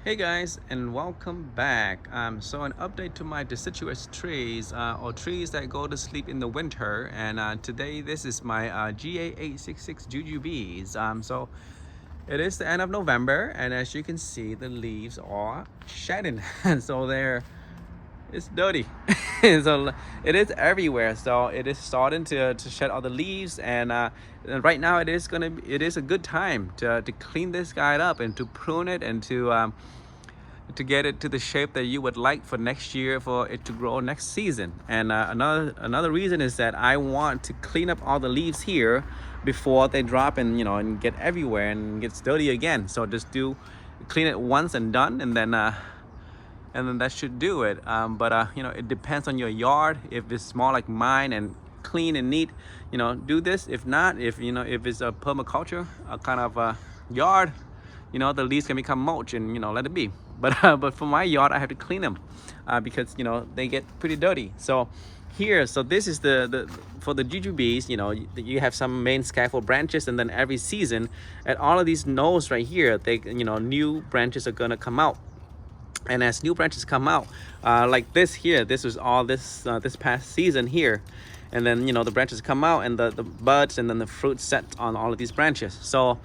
Hey guys, and welcome back. So an update to my deciduous trees or trees that go to sleep in the winter. And today this is my GA866 Jujubes. So it is the end of November, and as you can see, the leaves are shedding. So it's dirty. So it is everywhere. So it is starting to shed all the leaves, and right now it is a good time to clean this guy up and to prune it and to get it to the shape that you would like for next year, for it to grow next season. And another reason is that I want to clean up all the leaves here before they drop and get everywhere and gets dirty again. So just clean it once and done, and then that should do it. But it depends on your yard. If it's small like mine and clean and neat, do this. If not, if it's a permaculture kind of yard, the leaves can become mulch and let it be. But for my yard, I have to clean them because they get pretty dirty. So this is the for the jujubes. You have some main scaffold branches, and then every season at all of these nodes right here, they new branches are gonna come out. And as new branches come out, like this here, this was all this past season here, and then the branches come out and the buds and then the fruit set on all of these branches. So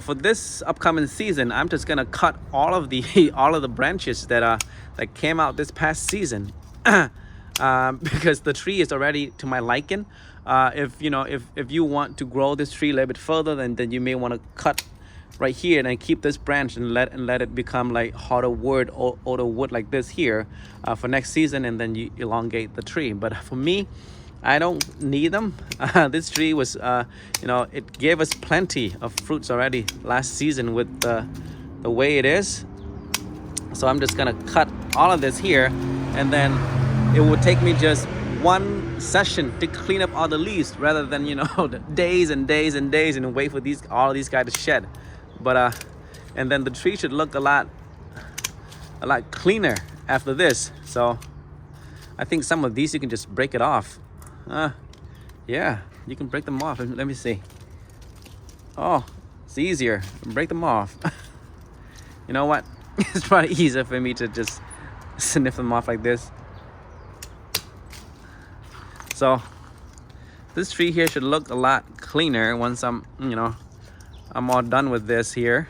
for this upcoming season, I'm just gonna cut all of the all of the branches that came out this past season, because the tree is already to my liking. If you want to grow this tree a little bit further, then you may want to cut right here and then keep this branch and let it become like harder wood or older wood like this here for next season, and then you elongate the tree. But for me, I don't need them. This tree was, it gave us plenty of fruits already last season with the way it is. So I'm just gonna cut all of this here, and then it would take me just one session to clean up all the leaves rather than days and days and days and wait for all of these guys to shed. But and then the tree should look a lot cleaner after this. So I think some of these you can just break it off. Yeah, you can break them off. Let me see. Oh, it's easier. Break them off. You know what? It's probably easier for me to just sniff them off like this. So this tree here should look a lot cleaner once I'm all done with this here.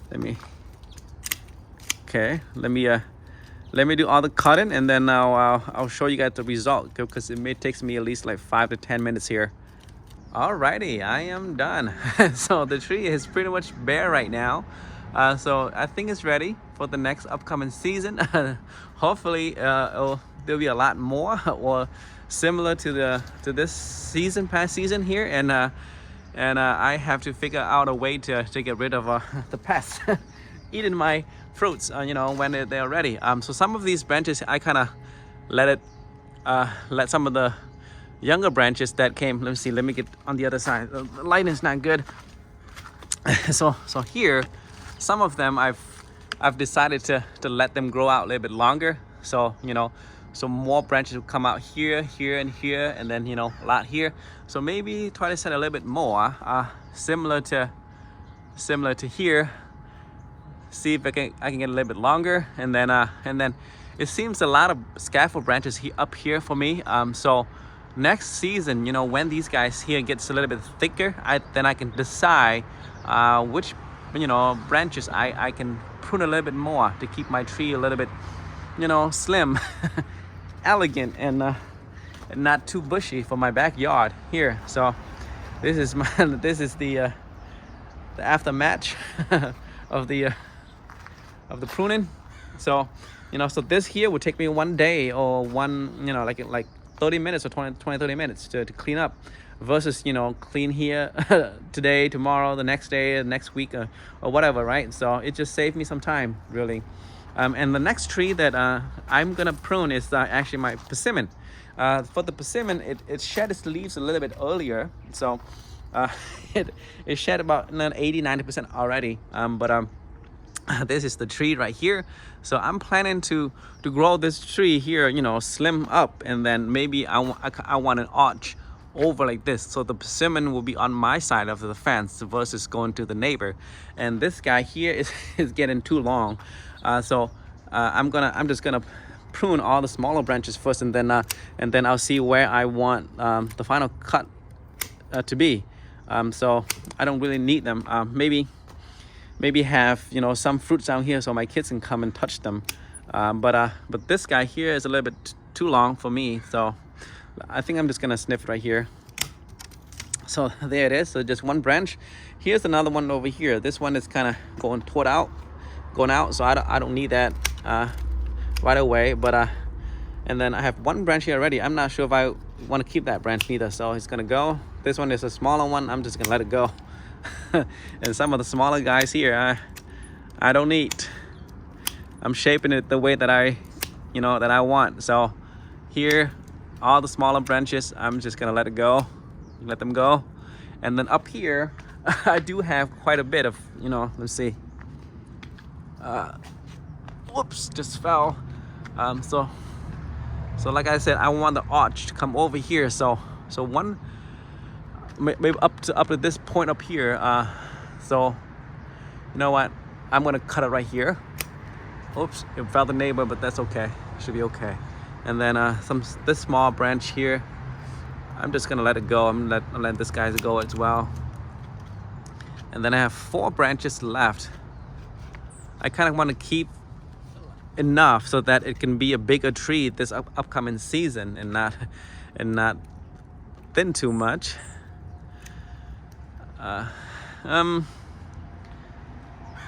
Let me do all the cutting, and then I'll show you guys the result, because it may take me at least like 5 to 10 minutes here. Alrighty, I am done. So the tree is pretty much bare right now. So I think it's ready for the next upcoming season. Hopefully there'll be a lot more or similar to this past season here, and I have to figure out a way to get rid of the pests eating my fruits, when they're ready. So some of these branches I kind of let some of the younger branches that came. Let me get on the other side. The lighting is not good. So here, some of them I've decided to let them grow out a little bit longer. So so more branches will come out here, and here, and then a lot here. So maybe try to set a little bit more, similar to here. See if I can get a little bit longer, and then it seems a lot of scaffold branches up here for me. So next season, when these guys here gets a little bit thicker, then I can decide which branches I can prune a little bit more to keep my tree a little bit slim, elegant, and not too bushy for my backyard here. So this is the aftermath of the pruning. So so this here would take me one day or like 30 minutes or 30 minutes to clean up, versus clean here today, tomorrow, the next day, the next week, or whatever, right? So it just saved me some time, really. And the next tree that I'm gonna prune is actually my persimmon. For the persimmon, it shed its leaves a little bit earlier, so it shed about 80-90% already. But this is the tree right here. So I'm planning to grow this tree here, slim up, and then maybe I want an arch over like this, so the persimmon will be on my side of the fence versus going to the neighbor. And this guy here is is getting too long, so I'm just gonna prune all the smaller branches first, and then I'll see where I want the final cut to be. So I don't really need them. Maybe have, you know, some fruits down here so my kids can come and touch them. But this guy here is a little bit too long for me, so I think I'm just gonna snip right here. So there it is. So just one branch. Here's another one over here. This one is kind of going out, so I don't need that right away. But and then I have one branch here already. I'm not sure if I want to keep that branch neither, so it's gonna go. This one is a smaller one. I'm just gonna let it go. And some of the smaller guys here, I don't need. I'm shaping it the way that I want. So here, all the smaller branches, I'm just gonna let them go. And then up here, I do have quite a bit of, you know, let's see. Whoops, just fell. So like I said, I want the arch to come over here. So one, maybe up to this point up here. So you know what? I'm gonna cut it right here. Oops, it fell the neighbor, but that's okay. Should be okay. And then this small branch here, I'm just gonna let it go. I'm gonna let this guy go as well. And then I have 4 branches left. I kind of want to keep enough so that it can be a bigger tree this upcoming season, and not thin too much.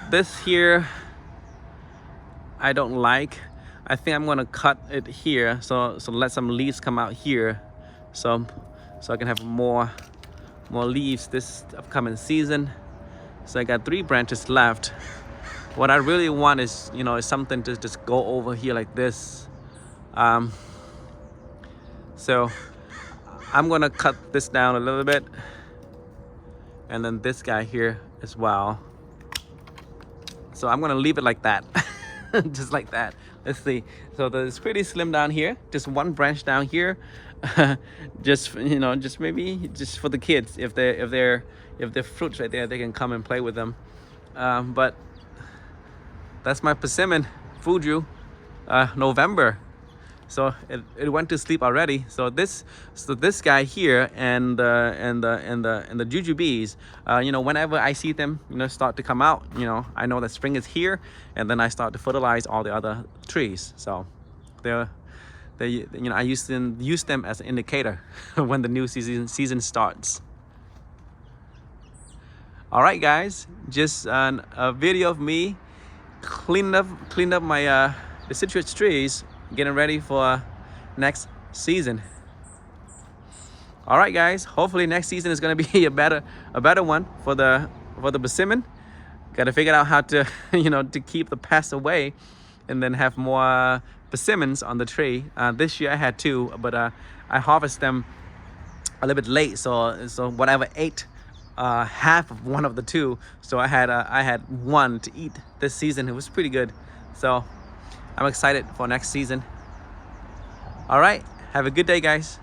This here I don't like. I think I'm gonna cut it here, so let some leaves come out here, so I can have more leaves this upcoming season. So I got 3 branches left. What I really want is, you know, is something to just go over here like this. So I'm gonna cut this down a little bit, and then this guy here as well. So I'm gonna leave it like that. Just like that. Let's see. So it's pretty slim down here. Just one branch down here. Just, you know, just maybe just for the kids. If they're fruits right there, they can come and play with them. But that's my persimmon Fuju November. So it went to sleep already. So this guy here and the Jujubes, you know, whenever I see them, you know, start to come out, you know, I know that spring is here, and then I start to fertilize all the other trees. So they you know, I use them as an indicator when the new season starts. All right, guys, just a video of me cleaned up my deciduous trees, getting ready for next season. All right, guys, hopefully next season is going to be a better one for the persimmon. Got to figure out how to you know, to keep the pests away, and then have more persimmons on the tree. This year I had 2, but I harvest them a little bit late, so whatever ate half of one of the 2, so I had 1 to eat this season. It was pretty good, so I'm excited for next season. All right, have a good day, guys.